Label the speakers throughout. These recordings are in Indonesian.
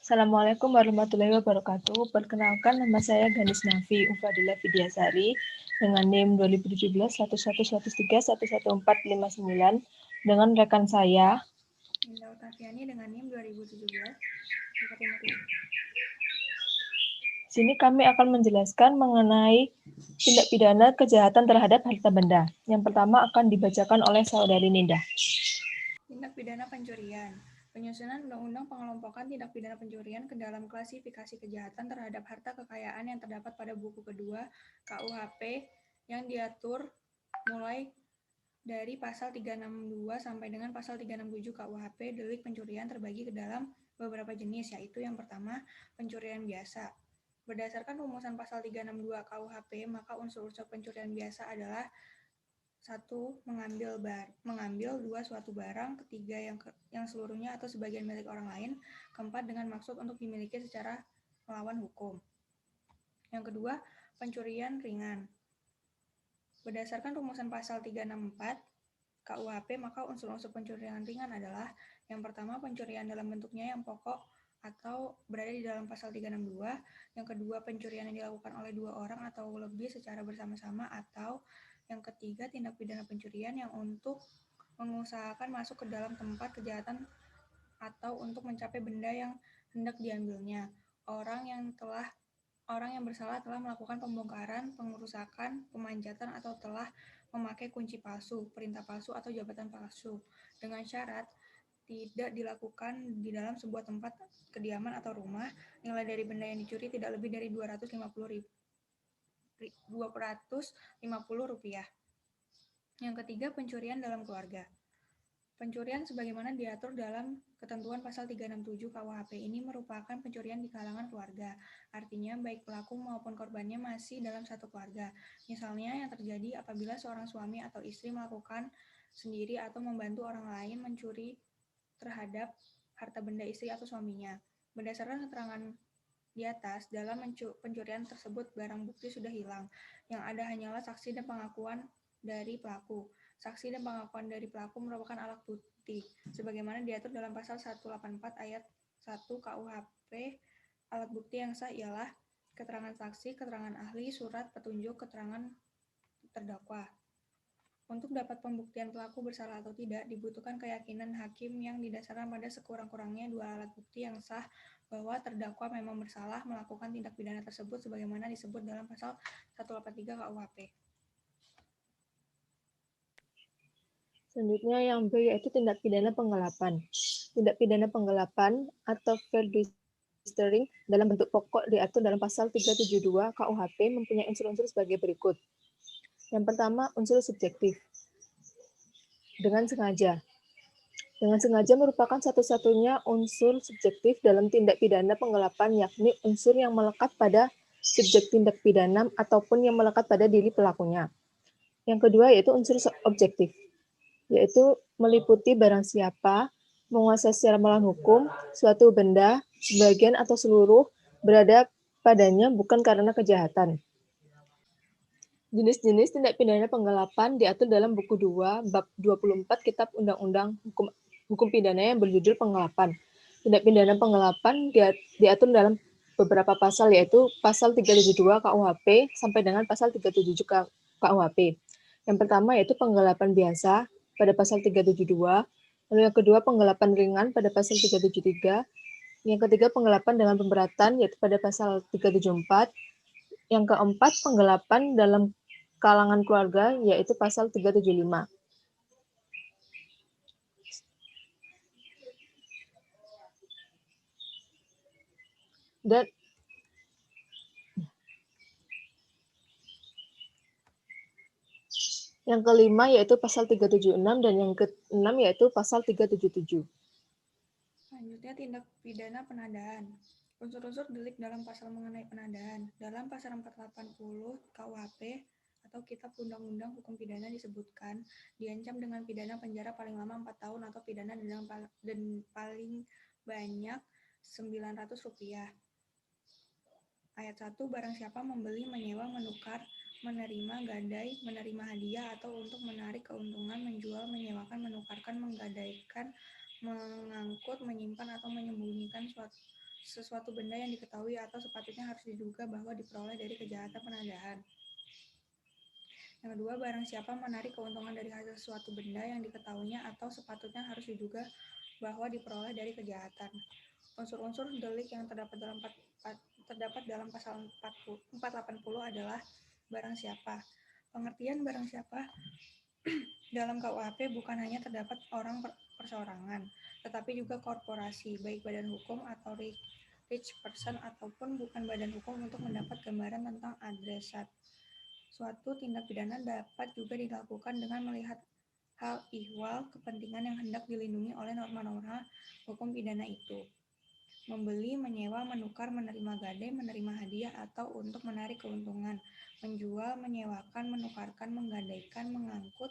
Speaker 1: Assalamualaikum warahmatullahi wabarakatuh. Perkenalkan, nama saya Ganis Nafi Ufadila Vidyasari dengan NIM 2017-1113-11459 dengan rekan saya
Speaker 2: Indah Utafiani dengan NIM 2017.
Speaker 1: Di sini kami akan menjelaskan mengenai tindak pidana kejahatan terhadap harta benda. Yang pertama akan dibacakan oleh saudari Ninda.
Speaker 2: Tindak pidana pencurian. Penyusunan Undang-Undang Pengelompokan Tindak Pidana Pencurian ke dalam klasifikasi kejahatan terhadap harta kekayaan yang terdapat pada buku kedua KUHP yang diatur mulai dari pasal 362 sampai dengan pasal 367 KUHP. Delik pencurian terbagi ke dalam beberapa jenis, yaitu yang pertama, pencurian biasa. Berdasarkan rumusan pasal 362 KUHP, maka unsur-unsur pencurian biasa adalah 1. Mengambil 2. Suatu barang, ketiga yang seluruhnya atau sebagian milik orang lain, keempat dengan maksud untuk dimiliki secara melawan hukum. Yang kedua, pencurian ringan. Berdasarkan rumusan pasal 364 KUHP, maka unsur-unsur pencurian ringan adalah yang pertama, pencurian dalam bentuknya yang pokok atau berada di dalam pasal 362. Yang kedua, pencurian yang dilakukan oleh 2 orang atau lebih secara bersama-sama, atau yang ketiga, tindak pidana pencurian yang untuk mengusahakan masuk ke dalam tempat kejahatan atau untuk mencapai benda yang hendak diambilnya. Orang yang bersalah telah melakukan pembongkaran, pengerusakan, pemanjatan, atau telah memakai kunci palsu, perintah palsu, atau jabatan palsu, dengan syarat tidak dilakukan di dalam sebuah tempat kediaman atau rumah. Nilai dari benda yang dicuri tidak lebih dari Rp250. Yang ketiga, pencurian dalam keluarga. Pencurian sebagaimana diatur dalam ketentuan pasal 367 KUHP ini merupakan pencurian di kalangan keluarga. Artinya, baik pelaku maupun korbannya masih dalam satu keluarga. Misalnya yang terjadi apabila seorang suami atau istri melakukan sendiri atau membantu orang lain mencuri terhadap harta benda istri atau suaminya. Berdasarkan keterangan di atas, dalam pencurian tersebut barang bukti sudah hilang. Yang ada hanyalah saksi dan pengakuan dari pelaku. Saksi dan pengakuan dari pelaku merupakan alat bukti, sebagaimana diatur dalam pasal 184 ayat 1 KUHP. Alat bukti yang sah ialah keterangan saksi, keterangan ahli, surat petunjuk, keterangan terdakwa. Untuk dapat pembuktian pelaku bersalah atau tidak, dibutuhkan keyakinan hakim yang didasarkan pada sekurang-kurangnya 2 alat bukti yang sah bahwa terdakwa memang bersalah melakukan tindak pidana tersebut sebagaimana disebut dalam pasal 183 KUHP.
Speaker 1: Selanjutnya yang B yaitu tindak pidana penggelapan. Tindak pidana penggelapan atau filibustering dalam bentuk pokok diatur dalam pasal 372 KUHP mempunyai unsur-unsur sebagai berikut. Yang pertama, unsur subjektif. Dengan sengaja. Dengan sengaja merupakan satu-satunya unsur subjektif dalam tindak pidana penggelapan, yakni unsur yang melekat pada subjek tindak pidana ataupun yang melekat pada diri pelakunya. Yang kedua yaitu unsur objektif, yaitu meliputi barang siapa, menguasai secara melawan hukum, suatu benda, sebagian atau seluruh, berada padanya bukan karena kejahatan. Jenis-jenis tindak pidana penggelapan diatur dalam buku 2 bab 24 Kitab Undang-Undang Hukum Pidana yang berjudul penggelapan. Tindak pidana penggelapan diatur dalam beberapa pasal, yaitu pasal 372 KUHP sampai dengan pasal 377 KUHP. Yang pertama yaitu penggelapan biasa pada pasal 372, lalu yang kedua penggelapan ringan pada pasal 373, yang ketiga penggelapan dengan pemberatan yaitu pada pasal 374, yang keempat penggelapan dalam kalangan keluarga yaitu pasal 375. Dan yang kelima yaitu pasal 376 dan yang keenam yaitu pasal 377.
Speaker 2: Selanjutnya, tindak pidana penodaan. Unsur-unsur delik dalam pasal mengenai penodaan. Dalam pasal 480 KUHP atau Kitab Undang-Undang Hukum Pidana disebutkan diancam dengan pidana penjara paling lama 4 tahun atau pidana dan paling banyak Rp900. Ayat 1, barang siapa membeli, menyewa, menukar, menerima gadai, menerima hadiah, atau untuk menarik keuntungan, menjual, menyewakan, menukarkan, menggadaikan, mengangkut, menyimpan, atau menyembunyikan sesuatu benda yang diketahui atau sepatutnya harus diduga bahwa diperoleh dari kejahatan penadahan. Yang kedua, barang siapa menarik keuntungan dari hasil suatu benda yang diketahuinya atau sepatutnya harus diduga bahwa diperoleh dari kejahatan. Unsur-unsur delik yang terdapat dalam pasal 480 adalah barang siapa. Pengertian barang siapa dalam KUHP bukan hanya terdapat orang perseorangan, tetapi juga korporasi, baik badan hukum atau rich person ataupun bukan badan hukum untuk mendapat gambaran tentang adresat. Suatu tindak pidana dapat juga dilakukan dengan melihat hal ihwal kepentingan yang hendak dilindungi oleh norma-norma hukum pidana itu. Membeli, menyewa, menukar, menerima gade, menerima hadiah, atau untuk menarik keuntungan, menjual, menyewakan, menukarkan, menggadaikan, mengangkut,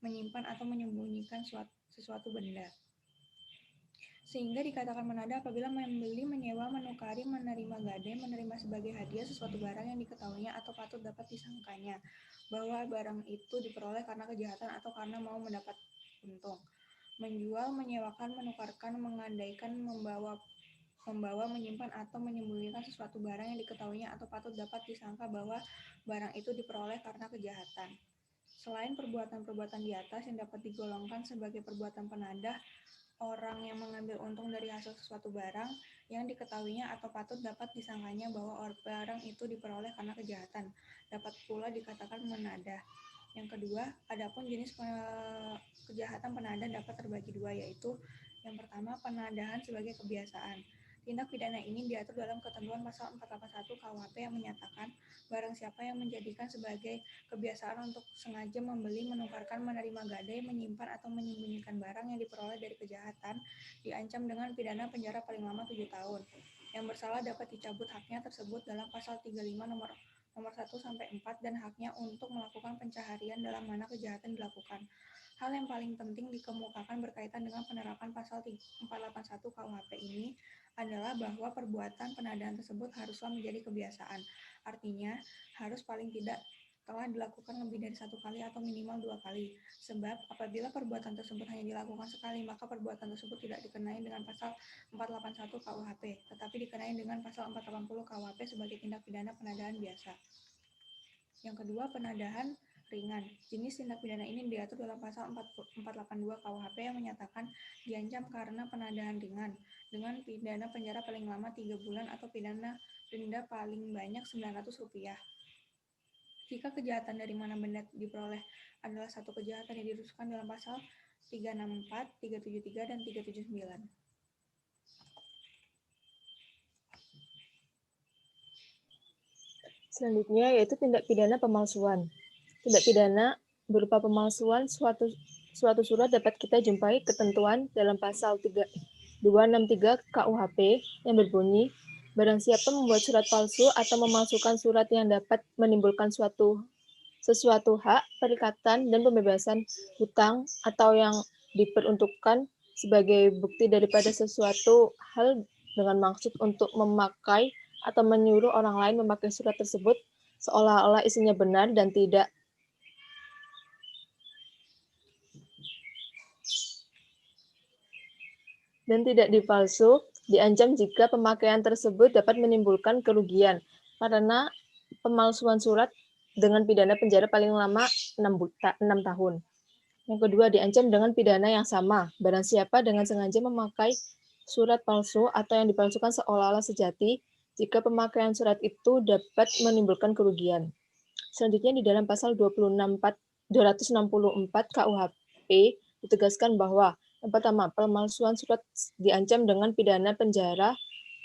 Speaker 2: menyimpan, atau menyembunyikan sesuatu benda. Sehingga dikatakan menada apabila membeli, menyewa, menukari, menerima gade, menerima sebagai hadiah sesuatu barang yang diketahuinya atau patut dapat disangkanya, bahwa barang itu diperoleh karena kejahatan atau karena mau mendapat untung. Menjual, menyewakan, menukarkan, mengandaikan, membawa, menyimpan, atau menyembunyikan sesuatu barang yang diketahuinya atau patut dapat disangka bahwa barang itu diperoleh karena kejahatan. Selain perbuatan-perbuatan di atas yang dapat digolongkan sebagai perbuatan penadah, orang yang mengambil untung dari hasil sesuatu barang yang diketahuinya atau patut dapat disangkanya bahwa barang itu diperoleh karena kejahatan, dapat pula dikatakan menadah. Yang kedua, adapun jenis kejahatan penadah dapat terbagi dua, yaitu yang pertama, penadahan sebagai kebiasaan. Tindak pidana ini diatur dalam ketentuan pasal 481 KUHP yang menyatakan barang siapa yang menjadikan sebagai kebiasaan untuk sengaja membeli, menukarkan, menerima gade, menyimpan, atau menyembunyikan barang yang diperoleh dari kejahatan diancam dengan pidana penjara paling lama 7 tahun. Yang bersalah dapat dicabut haknya tersebut dalam pasal 35 nomor 1 sampai 4 dan haknya untuk melakukan pencaharian dalam mana kejahatan dilakukan. Hal yang paling penting dikemukakan berkaitan dengan penerapan pasal 481 KUHP ini adalah bahwa perbuatan penadahan tersebut haruslah menjadi kebiasaan. Artinya, harus paling tidak telah dilakukan lebih dari 1 kali atau minimal 2 kali. Sebab apabila perbuatan tersebut hanya dilakukan sekali, maka perbuatan tersebut tidak dikenai dengan pasal 481 KUHP, tetapi dikenai dengan pasal 480 KUHP sebagai tindak pidana penadahan biasa. Yang kedua, penadahan ringan. Jenis tindak pidana ini diatur dalam pasal 482 KUHP yang menyatakan diancam karena penadahan ringan dengan pidana penjara paling lama 3 bulan atau pidana denda paling banyak Rp900. Jika kejahatan dari mana benda diperoleh adalah satu kejahatan yang dirumuskan dalam pasal 364, 373, dan 379.
Speaker 1: Selanjutnya yaitu tindak pidana pemalsuan. Tindak pidana berupa pemalsuan suatu surat dapat kita jumpai ketentuan dalam pasal 263 KUHP yang berbunyi, barang siapa membuat surat palsu atau memalsukan surat yang dapat menimbulkan sesuatu hak, perikatan, dan pembebasan hutang atau yang diperuntukkan sebagai bukti daripada sesuatu hal dengan maksud untuk memakai atau menyuruh orang lain memakai surat tersebut seolah-olah isinya benar dan tidak dipalsu, diancam jika pemakaian tersebut dapat menimbulkan kerugian karena pemalsuan surat dengan pidana penjara paling lama 6 tahun. Yang kedua, diancam dengan pidana yang sama, barang siapa dengan sengaja memakai surat palsu atau yang dipalsukan seolah-olah sejati jika pemakaian surat itu dapat menimbulkan kerugian. Selanjutnya di dalam pasal 264 KUHP ditegaskan bahwa yang pertama, pemalsuan surat diancam dengan pidana penjara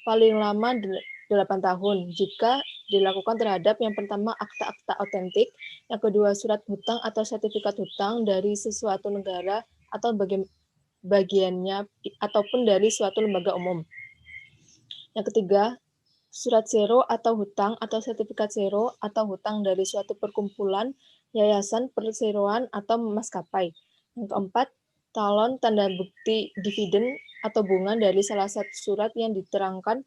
Speaker 1: paling lama 8 tahun jika dilakukan terhadap yang pertama akta-akta otentik, yang kedua surat hutang atau sertifikat hutang dari sesuatu negara atau bagiannya ataupun dari suatu lembaga umum. Yang ketiga, surat sero atau hutang atau sertifikat sero atau hutang dari suatu perkumpulan, yayasan, perseroan, atau maskapai. Yang keempat, talon tanda bukti dividen atau bunga dari salah satu surat yang diterangkan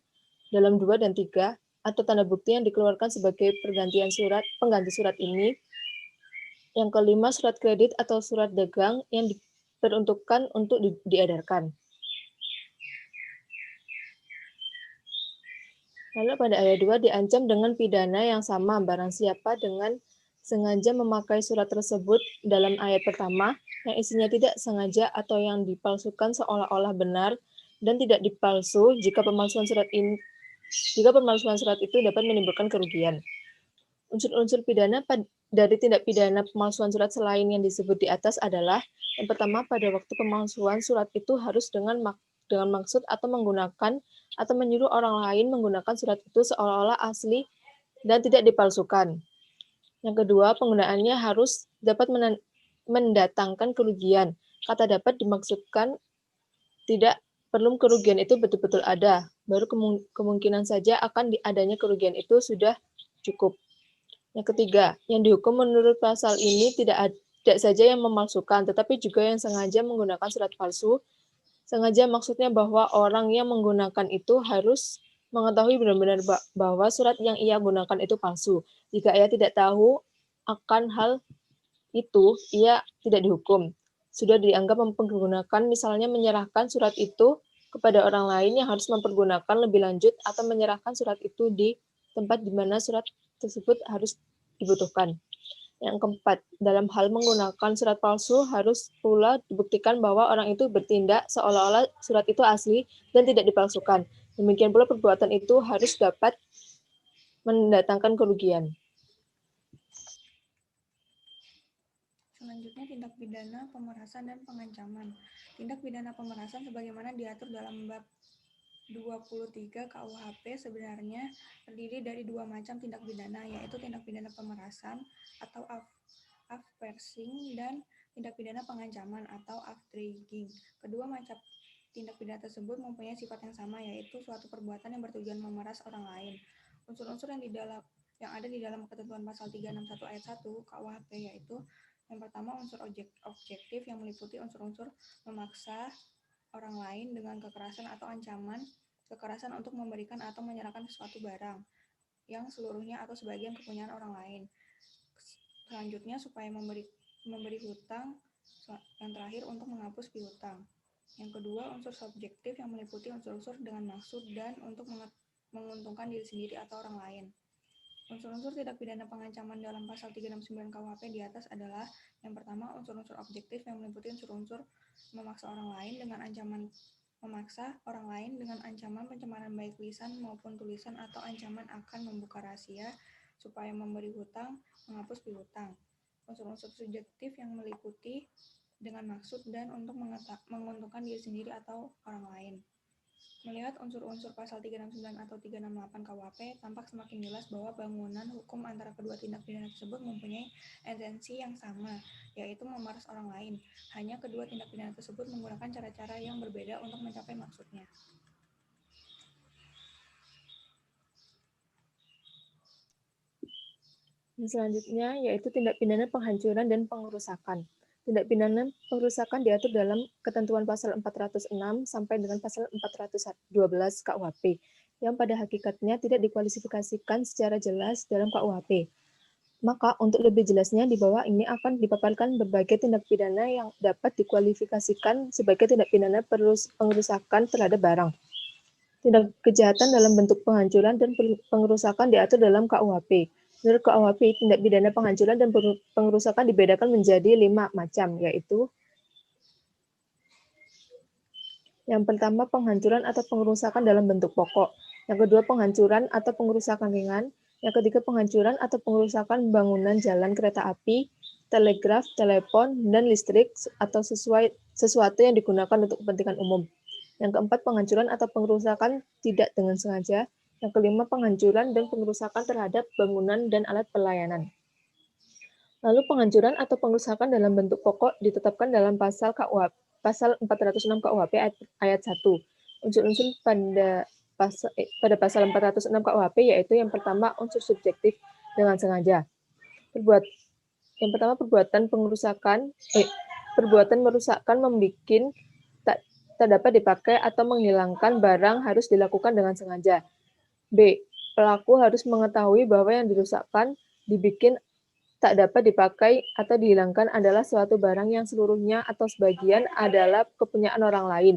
Speaker 1: dalam 2 dan 3, atau tanda bukti yang dikeluarkan sebagai pengganti surat ini. Yang kelima, surat kredit atau surat dagang yang diperuntukkan untuk diedarkan. Lalu pada ayat 2 diancam dengan pidana yang sama barang siapa dengan sengaja memakai surat tersebut dalam ayat pertama yang isinya tidak sengaja atau yang dipalsukan seolah-olah benar dan tidak dipalsu jika pemalsuan surat itu dapat menimbulkan kerugian. Unsur-unsur pidana dari tindak pidana pemalsuan surat selain yang disebut di atas adalah yang pertama, pada waktu pemalsuan surat itu harus dengan maksud atau menggunakan atau menyuruh orang lain menggunakan surat itu seolah-olah asli dan tidak dipalsukan. Yang kedua, penggunaannya harus dapat mendatangkan kerugian. Kata dapat dimaksudkan tidak perlu kerugian itu betul-betul ada. Baru kemungkinan saja akan adanya kerugian itu sudah cukup. Yang ketiga, yang dihukum menurut pasal ini tidak saja yang memalsukan, tetapi juga yang sengaja menggunakan surat palsu. Sengaja maksudnya bahwa orang yang menggunakan itu harus mengetahui benar-benar bahwa surat yang ia gunakan itu palsu. Jika ia tidak tahu akan hal itu, ia tidak dihukum. Sudah dianggap mempergunakan, misalnya menyerahkan surat itu kepada orang lain yang harus mempergunakan lebih lanjut atau menyerahkan surat itu di tempat di mana surat tersebut harus dibutuhkan. Yang keempat, dalam hal menggunakan surat palsu harus pula dibuktikan bahwa orang itu bertindak seolah-olah surat itu asli dan tidak dipalsukan. Demikian pula perbuatan itu harus dapat mendatangkan kerugian.
Speaker 2: Selanjutnya, tindak pidana pemerasan dan pengancaman. Tindak pidana pemerasan sebagaimana diatur dalam bab 23 KUHP sebenarnya terdiri dari dua macam tindak pidana, yaitu tindak pidana pemerasan atau afpersing dan tindak pidana pengancaman atau afdragging. Kedua macam tindak pidana tersebut mempunyai sifat yang sama, yaitu suatu perbuatan yang bertujuan memeras orang lain. Unsur-unsur yang ada di dalam ketentuan pasal 361 ayat 1 KUHP yaitu yang pertama, unsur objektif yang meliputi unsur-unsur memaksa orang lain dengan kekerasan atau ancaman kekerasan untuk memberikan atau menyerahkan sesuatu barang yang seluruhnya atau sebagian kepunyaan orang lain. Selanjutnya, supaya memberi hutang. Yang terakhir, untuk menghapus piutang. Yang kedua, unsur subjektif yang meliputi unsur-unsur dengan maksud dan untuk menguntungkan diri sendiri atau orang lain. Unsur-unsur tindak pidana pengancaman dalam pasal 369 KUHP di atas adalah yang pertama, unsur-unsur objektif yang meliputi unsur-unsur memaksa orang lain dengan ancaman pencemaran baik lisan maupun tulisan atau ancaman akan membuka rahasia, supaya memberi hutang, menghapus piutang. Unsur-unsur subjektif yang meliputi dengan maksud dan untuk menguntungkan diri sendiri atau orang lain. Melihat unsur-unsur pasal 369 atau 368 KUHP, tampak semakin jelas bahwa bangunan hukum antara kedua tindak pidana tersebut mempunyai esensi yang sama, yaitu memeras orang lain. Hanya kedua tindak pidana tersebut menggunakan cara-cara yang berbeda untuk mencapai maksudnya.
Speaker 1: Selanjutnya yaitu tindak pidana penghancuran dan pengerusakan. Tindak pidana pengerusakan diatur dalam ketentuan pasal 406 sampai dengan pasal 412 KUHP, yang pada hakikatnya tidak dikualifikasikan secara jelas dalam KUHP. Maka untuk lebih jelasnya di bawah ini akan dipaparkan berbagai tindak pidana yang dapat dikualifikasikan sebagai tindak pidana pengerusakan terhadap barang. Tindak kejahatan dalam bentuk penghancuran dan pengerusakan diatur dalam KUHP. Menurut KUHP, tindak pidana penghancuran dan pengerusakan dibedakan menjadi 5 macam, yaitu yang pertama, penghancuran atau pengerusakan dalam bentuk pokok. Yang kedua, penghancuran atau pengerusakan ringan. Yang ketiga, penghancuran atau pengerusakan bangunan jalan kereta api, telegraf, telepon, dan listrik atau sesuatu yang digunakan untuk kepentingan umum. Yang keempat, penghancuran atau pengerusakan tidak dengan sengaja. Yang kelima, penghancuran dan pengerusakan terhadap bangunan dan alat pelayanan. Lalu penghancuran atau pengerusakan dalam bentuk pokok ditetapkan dalam pasal 406 KUHP ayat 1. Unsur-unsur pada pasal 406 KUHP yaitu yang pertama, unsur subjektif dengan sengaja. Yang pertama, perbuatan merusakkan membuat tak dapat dipakai atau menghilangkan barang harus dilakukan dengan sengaja. B. Pelaku harus mengetahui bahwa yang dirusakkan, dibikin, tak dapat dipakai atau dihilangkan adalah suatu barang yang seluruhnya atau sebagian adalah kepunyaan orang lain.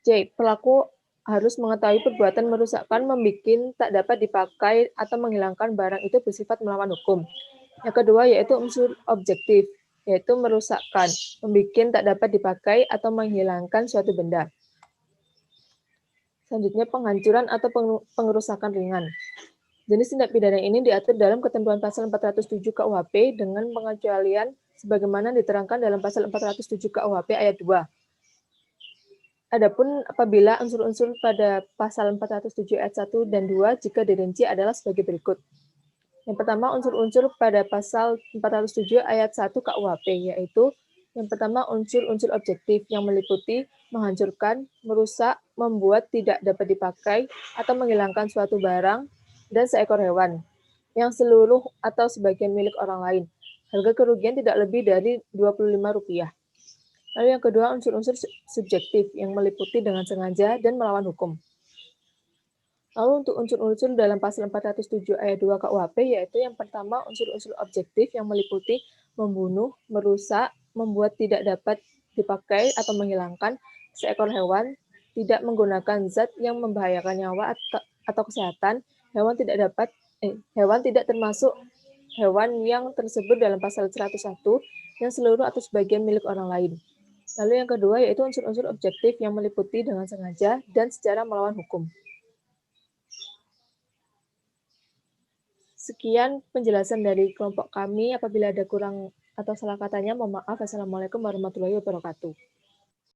Speaker 1: C. Pelaku harus mengetahui perbuatan merusakkan, membikin, tak dapat dipakai, atau menghilangkan barang itu bersifat melawan hukum. Yang kedua yaitu unsur objektif, yaitu merusakkan, membikin, tak dapat dipakai, atau menghilangkan suatu benda. Selanjutnya penghancuran atau pengerusakan ringan. Jenis tindak pidana ini diatur dalam ketentuan pasal 407 KUHP dengan pengecualian sebagaimana diterangkan dalam pasal 407 KUHP ayat 2. Adapun apabila unsur-unsur pada pasal 407 ayat 1 dan 2 jika dirinci adalah sebagai berikut. Yang pertama, unsur-unsur pada pasal 407 ayat 1 KUHP, yaitu yang pertama unsur-unsur objektif yang meliputi menghancurkan, merusak, membuat tidak dapat dipakai, atau menghilangkan suatu barang dan seekor hewan yang seluruh atau sebagian milik orang lain. Harga kerugian tidak lebih dari Rp25. Lalu yang kedua, unsur-unsur subjektif yang meliputi dengan sengaja dan melawan hukum. Lalu untuk unsur-unsur dalam pasal 407 ayat 2 KUHP, yaitu yang pertama unsur-unsur objektif yang meliputi membunuh, merusak, membuat tidak dapat dipakai atau menghilangkan seekor hewan, tidak menggunakan zat yang membahayakan nyawa atau kesehatan, hewan tidak termasuk hewan yang tersebut dalam pasal 101 yang seluruh atau sebagian milik orang lain. Lalu yang kedua yaitu unsur-unsur objektif yang meliputi dengan sengaja dan secara melawan hukum. Sekian penjelasan dari kelompok kami. Apabila ada kurang atau salah katanya, mohon maaf. Assalamualaikum warahmatullahi wabarakatuh.